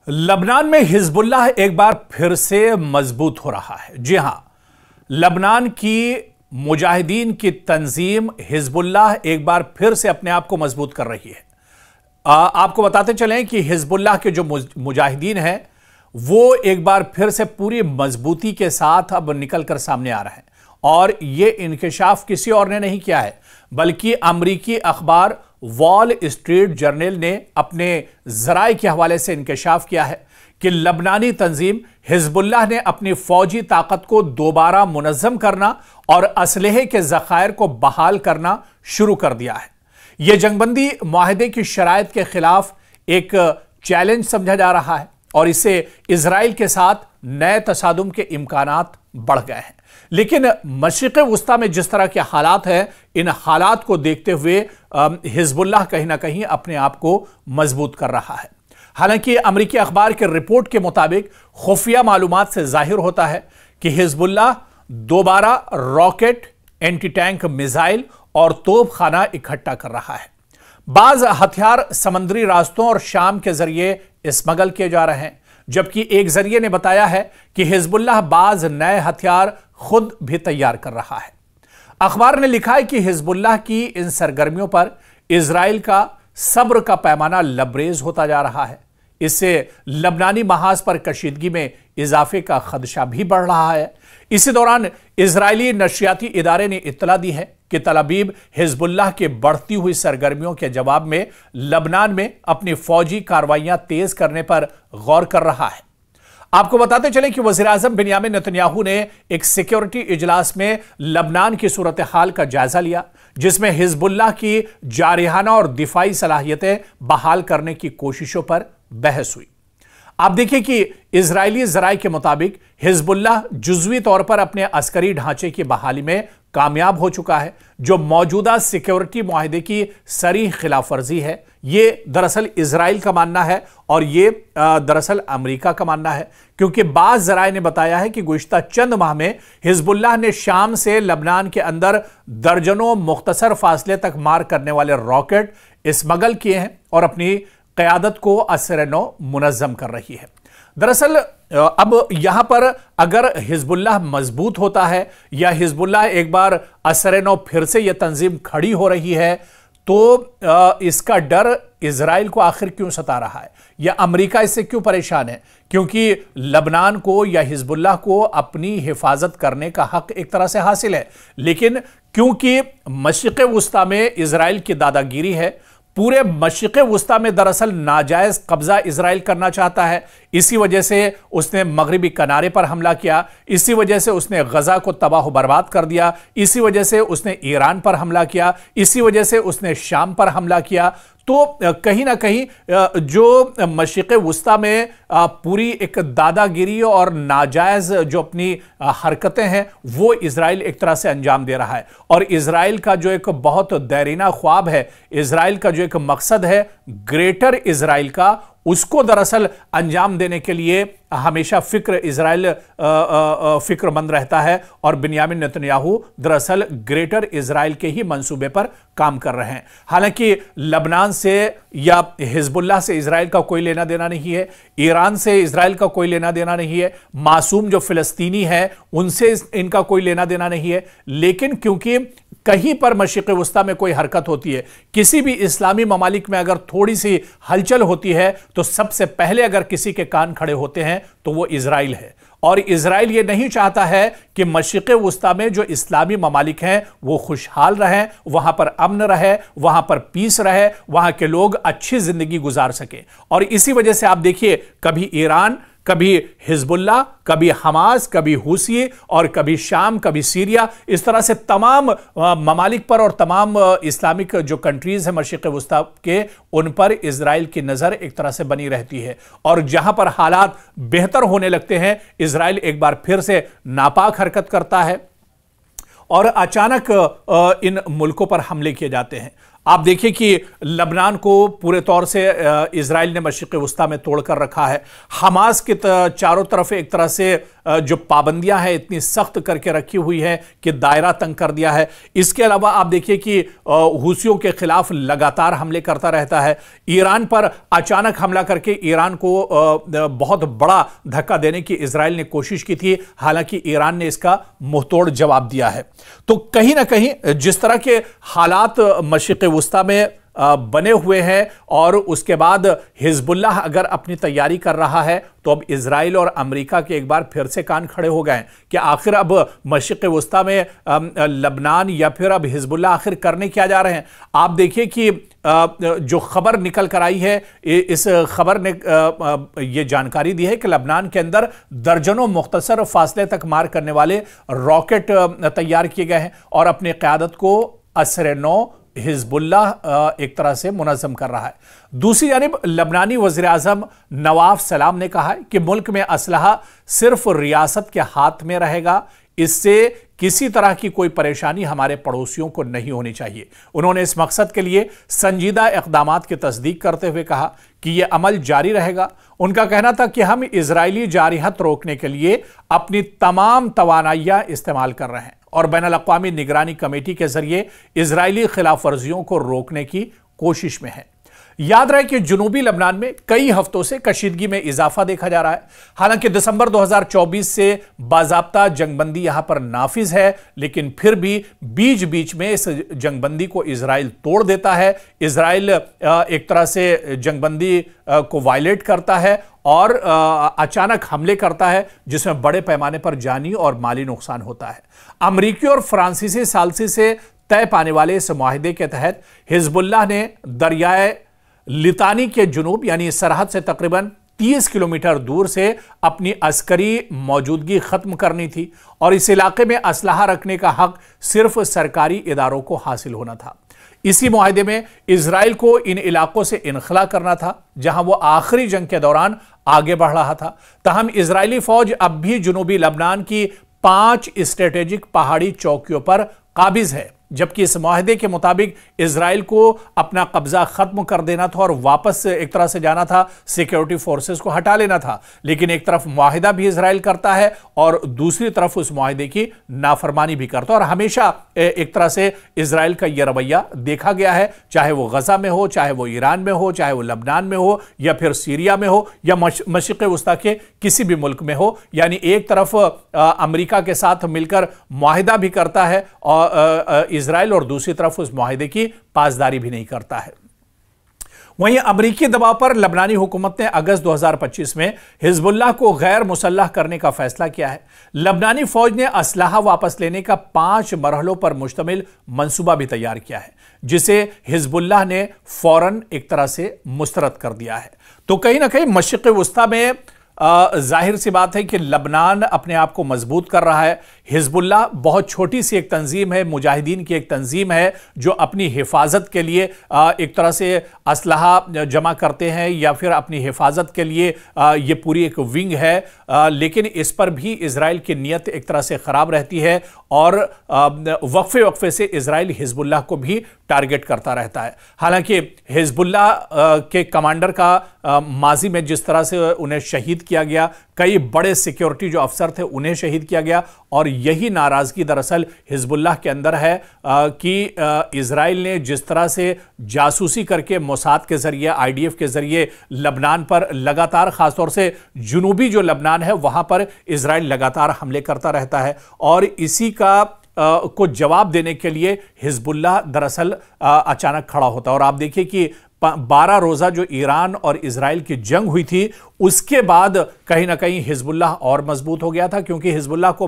लबनान में हिजबुल्लाह एक बार फिर से मजबूत हो रहा है। जी हां, लबनान की मुजाहिदीन की तंजीम हिजबुल्लाह एक बार फिर से अपने आप को मजबूत कर रही है। आपको बताते चलें कि हिजबुल्लाह के जो मुजाहिदीन हैं वो एक बार फिर से पूरी मजबूती के साथ अब निकल कर सामने आ रहे हैं और ये इंकशाफ किसी और ने नहीं किया है बल्कि अमरीकी अखबार वॉल स्ट्रीट जर्नल ने अपने जराए के हवाले से इंकशाफ किया है कि लबनानी तंजीम हिजबुल्लाह ने अपनी फौजी ताकत को दोबारा मुनज़्ज़म करना और असलहे के ज़खायर को बहाल करना शुरू कर दिया है। यह जंगबंदी मुआहदे की शराइत के खिलाफ एक चैलेंज समझा जा रहा है और इससे इजराइल के साथ नए तसादुम के इम्कानात बढ़ गए हैं। लेकिन मशरिक़ वुस्ता में जिस तरह के हालात हैं, इन हालात को देखते हुए हिजबुल्लाह कहीं ना कहीं अपने आप को मजबूत कर रहा है। हालांकि अमरीकी अखबार के रिपोर्ट के मुताबिक खुफिया मालूमात से जाहिर होता है कि हिजबुल्लाह दोबारा रॉकेट, एंटी टैंक मिसाइल और तोप खाना इकट्ठा कर रहा है। बाज हथियार समंदरी रास्तों और शाम के जरिए स्मगल किए जा रहे हैं, जबकि एक जरिए ने बताया है कि हिजबुल्लाह बाज नए हथियार खुद भी तैयार कर रहा है। अखबार ने लिखा है कि हिजबुल्लाह की इन सरगर्मियों पर इजराइल का सब्र का पैमाना लबरेज होता जा रहा है। इससे लबनानी महाज पर कशीदगी में इजाफे का खदशा भी बढ़ रहा है। इसी दौरान इजरायली नशियाती इदारे ने इत्तला दी है कि तल अवीव हिजबुल्लाह के बढ़ती हुई सरगर्मियों के जवाब में लबनान में अपनी फौजी कार्रवाइयां तेज करने पर गौर कर रहा है। आपको बताते चलें कि वज़ीर-ए-आज़म बिन्यामिन नेतन्याहू ने एक सिक्योरिटी इजलास में लबनान की सूरत हाल का जायजा लिया, जिसमें हिजबुल्लाह की जारिहाना और दिफाई सलाहियतें बहाल करने की कोशिशों पर बहस हुई। आप देखिए कि इजरायली जराए के मुताबिक हिजबुल्लाह जुज़वी तौर पर अपने अस्करी ढांचे की बहाली में कामयाब हो चुका है, जो मौजूदा सिक्योरिटी मुआहदे की सरीह खिलाफ वर्जी है। ये दरअसल इजराइल का मानना है और ये दरअसल अमेरिका का मानना है, क्योंकि बाज़ ज़राए ने बताया है कि गुज़िश्ता चंद माह में हिजबुल्लाह ने शाम से लबनान के अंदर दर्जनों मुख्तसर फासले तक मार करने वाले रॉकेट स्मगल किए हैं और अपनी क़यादत को असर-ए-नौ मुनज़्ज़म कर रही है। दरअसल अब यहां पर अगर हिजबुल्लाह मजबूत होता है या हिजबुल्लाह एक बार असर-ए-नौ फिर से यह तंजीम खड़ी हो रही है, तो इसका डर इजराइल को आखिर क्यों सता रहा है या अमेरिका इससे क्यों परेशान है? क्योंकि लबनान को या हिजबुल्लाह को अपनी हिफाजत करने का हक एक तरह से हासिल है, लेकिन क्योंकि मशरिक़ वुस्ता में इजराइल की दादागिरी है, पूरे मशरिक़ वुस्ता में दरअसल नाजायज कब्जा इजराइल करना चाहता है। इसी वजह से उसने मगरिबी किनारे पर हमला किया, इसी वजह से उसने गजा को तबाह बर्बाद कर दिया, इसी वजह से उसने ईरान पर हमला किया, इसी वजह से उसने शाम पर हमला किया। तो कहीं ना कहीं जो मशरिक़ वुस्ता में पूरी एक दादागिरी और नाजायज जो अपनी हरकतें हैं वो इजराइल एक तरह से अंजाम दे रहा है। और इजराइल का जो एक बहुत देरीना ख्वाब है, इजराइल का जो एक मकसद है ग्रेटर इजराइल का, उसको दरअसल अंजाम देने के लिए हमेशा इजराइल फिक्रमंद रहता है और बिन्यामिन नेतन्याहू दरअसल ग्रेटर इजराइल के ही मंसूबे पर काम कर रहे हैं। हालांकि लबनान से या हिजबुल्लाह से इजराइल का कोई लेना देना नहीं है, ईरान से इजराइल का कोई लेना देना नहीं है, मासूम जो फिलिस्तीनी है उनसे इनका कोई लेना देना नहीं है। लेकिन क्योंकि कहीं पर मशरिक़ वुस्ता में कोई हरकत होती है, किसी भी इस्लामी ममालिक में अगर थोड़ी सी हलचल होती है, तो सबसे पहले अगर किसी के कान खड़े होते हैं तो वो इजराइल है। और इजराइल ये नहीं चाहता है कि मशरिक़ वुस्ता में जो इस्लामी ममालिक हैं वो खुशहाल रहें, वहां पर अमन रहे, वहां पर पीस रहे, वहां के लोग अच्छी जिंदगी गुजार सके। और इसी वजह से आप देखिए, कभी ईरान, कभी हिजबुल्लाह, कभी हमास, कभी हुसी और कभी शाम, कभी सीरिया, इस तरह से तमाम ममालिक पर और तमाम इस्लामिक जो कंट्रीज हैं मशरिक़ वुस्ता के, उन पर इजराइल की नज़र एक तरह से बनी रहती है। और जहां पर हालात बेहतर होने लगते हैं, इजराइल एक बार फिर से नापाक हरकत करता है और अचानक इन मुल्कों पर हमले किए जाते हैं। आप देखिए कि लबनान को पूरे तौर से इजराइल ने मशरिक़ वस्ता में तोड़कर रखा है। हमास के चारों तरफ एक तरह से जो पाबंदियां हैं इतनी सख्त करके रखी हुई है कि दायरा तंग कर दिया है। इसके अलावा आप देखिए कि हुसियों के खिलाफ लगातार हमले करता रहता है। ईरान पर अचानक हमला करके ईरान को बहुत बड़ा धक्का देने की इजराइल ने कोशिश की थी, हालांकि ईरान ने इसका मुंहतोड़ जवाब दिया है। तो कहीं ना कहीं जिस तरह के हालात मशरिक़ वस्ता में बने हुए हैं और उसके बाद हिजबुल्लाह अगर अपनी तैयारी कर रहा है, तो अब इजराइल और अमेरिका के एक बार फिर से कान खड़े हो गए कि आखिर अब मशरिक़ वस्ता में लबनान या फिर अब हिजबुल्लाह आखिर करने क्या जा रहे हैं। आप देखिए कि जो खबर निकल कर आई है, इस खबर ने यह जानकारी दी है कि लबनान के अंदर दर्जनों मुख्तसर फासले तक मार करने वाले रॉकेट तैयार किए गए हैं और अपनी क़यादत को असर-ए-नौ हिजबुल्लाह एक तरह से मुनज़्ज़म कर रहा है। दूसरी जानिब लबनानी वज़ीर-ए-आज़म नवाफ सलाम ने कहा है कि मुल्क में असलहा सिर्फ रियासत के हाथ में रहेगा, इससे किसी तरह की कोई परेशानी हमारे पड़ोसियों को नहीं होनी चाहिए। उन्होंने इस मकसद के लिए संजीदा इक़दामात की तस्दीक करते हुए कहा कि यह अमल जारी रहेगा। उनका कहना था कि हम इजरायली जारिहत रोकने के लिए अपनी तमाम तवानाइयां इस्तेमाल कर रहे हैं और बैनुल-अक़वामी निगरानी कमेटी के जरिए इजरायली खिलाफ वर्जियों को रोकने की कोशिश में है। याद रहे कि जुनूबी लबनान में कई हफ्तों से कशीदगी में इजाफा देखा जा रहा है। हालांकि दिसंबर 2024 से बाज़ाब्ता जंगबंदी यहां पर नाफिज है, लेकिन फिर भी बीच बीच में इस जंगबंदी को इजराइल तोड़ देता है। इजराइल एक तरह से जंगबंदी को वायलेट करता है और अचानक हमले करता है, जिसमें बड़े पैमाने पर जानी और माली नुकसान होता है। अमरीकी और फ्रांसीसी सालसी से तय पाने वाले इस मुआहिदे के तहत हिजबुल्लाह ने दरियाए लितानी के जुनूब यानी सरहद से तकरीबन 30 किलोमीटर दूर से अपनी अस्करी मौजूदगी खत्म करनी थी और इस इलाके में असलहा रखने का हक सिर्फ सरकारी इदारों को हासिल होना था। इसी मुआहिदे में इजराइल को इन इलाकों से इनखला करना था जहां वो आखिरी जंग के दौरान आगे बढ़ रहा था। तहम इजरायली फौज अब भी जुनूबी लबनान की 5 स्ट्रेटेजिक पहाड़ी चौकियों पर काबिज है, जबकि इस मुआहिदे के मुताबिक इजराइल को अपना कब्जा खत्म कर देना था और वापस एक तरह से जाना था, सिक्योरिटी फोर्सेस को हटा लेना था। लेकिन एक तरफ मुआहिदा भी इजराइल करता है और दूसरी तरफ उस मुआहिदे की नाफरमानी भी करता है। और हमेशा एक तरह से इजराइल का यह रवैया देखा गया है, चाहे वो गजा में हो, चाहे वो ईरान में हो, चाहे वो लबनान में हो, या फिर सीरिया में हो, या मशरिक़ वस्ता के किसी भी मुल्क में हो। यानी एक तरफ अमेरिका के साथ मिलकर मुआहिदा भी करता है और इजराइल, और दूसरी तरफ उस मुआहिदे की पासदारी भी नहीं करता है। वहीं अमरीकी दबाव पर लबनानी हुकूमत ने अगस्त 2025 में हिजबुल्लाह को गैर मुसल्लह करने का फैसला किया है। लबनानी फौज ने असलहा वापस लेने का 5 मरहलों पर मुश्तमिल मंसूबा भी तैयार किया है, जिसे हिजबुल्लाह ने फौरन एक तरह से मुस्तरद कर दिया है। तो कहीं ना कहीं मशरिक़ वस्ता में जाहिर सी बात है कि लबनान अपने आप को मजबूत कर रहा है। हिजबुल्लाह बहुत छोटी सी एक तंजीम है, मुजाहिदीन की एक तंजीम है जो अपनी हिफाजत के लिए एक तरह से असलहा जमा करते हैं या फिर अपनी हिफाजत के लिए ये पूरी एक विंग है। लेकिन इस पर भी इजराइल की नीयत एक तरह से ख़राब रहती है और वक्फे वक्फे से इजराइल हिजबुल्लाह को भी टारगेट करता रहता है। हालांकि हिजबुल्लाह के कमांडर का माजी में जिस तरह से उन्हें शहीद किया गया, कई बड़े सिक्योरिटी जो अफसर थे उन्हें शहीद किया गया, और यही नाराजगी दरअसल हिजबुल्लाह के अंदर है कि इजराइल ने जिस तरह से जासूसी करके मोसाद के जरिए, आईडीएफ के जरिए लबनान पर लगातार, खासतौर से जुनूबी जो लबनान है वहां पर इजराइल लगातार हमले करता रहता है, और इसी का को जवाब देने के लिए हिजबुल्लाह दरअसल अचानक खड़ा होता है। और आप देखिए कि 12 रोज़ा जो ईरान और इजराइल की जंग हुई थी, उसके बाद कहीं ना कहीं हिजबुल्लाह और मजबूत हो गया था, क्योंकि हिजबुल्लाह को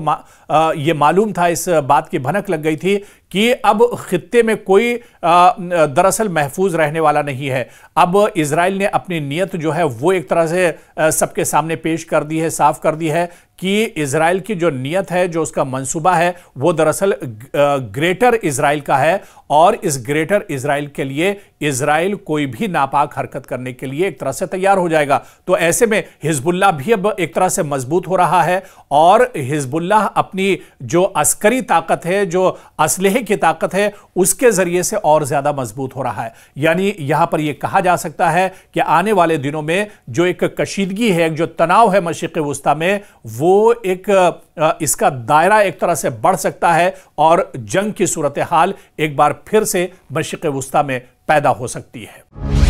यह मालूम था, इस बात की भनक लग गई थी कि अब खित्ते में कोई दरअसल महफूज रहने वाला नहीं है। अब इजराइल ने अपनी नीयत जो है वो एक तरह से सबके सामने पेश कर दी है, साफ कर दी है कि इजराइल की जो नीयत है, जो उसका मंसूबा है, वो दरअसल ग्रेटर इजराइल का है, और इस ग्रेटर इजराइल के लिए इजराइल कोई भी नापाक हरकत करने के लिए एक तरह से तैयार हो जाएगा। तो ऐसे ऐसे में हिजबुल्लाह भी अब एक तरह से मजबूत हो रहा है और हिजबुल्लाह अपनी जो अस्करी ताकत है, जो असलहे की ताकत है, उसके जरिए से और ज्यादा मजबूत हो रहा है। यानी यहां पर यह कहा जा सकता है कि आने वाले दिनों में जो एक कशीदगी है, जो तनाव है मशरिक़ वुस्ता में, वो एक इसका दायरा एक तरह से बढ़ सकता है और जंग की सूरत हाल एक बार फिर से मशरिक़ वुस्ता में पैदा हो सकती है।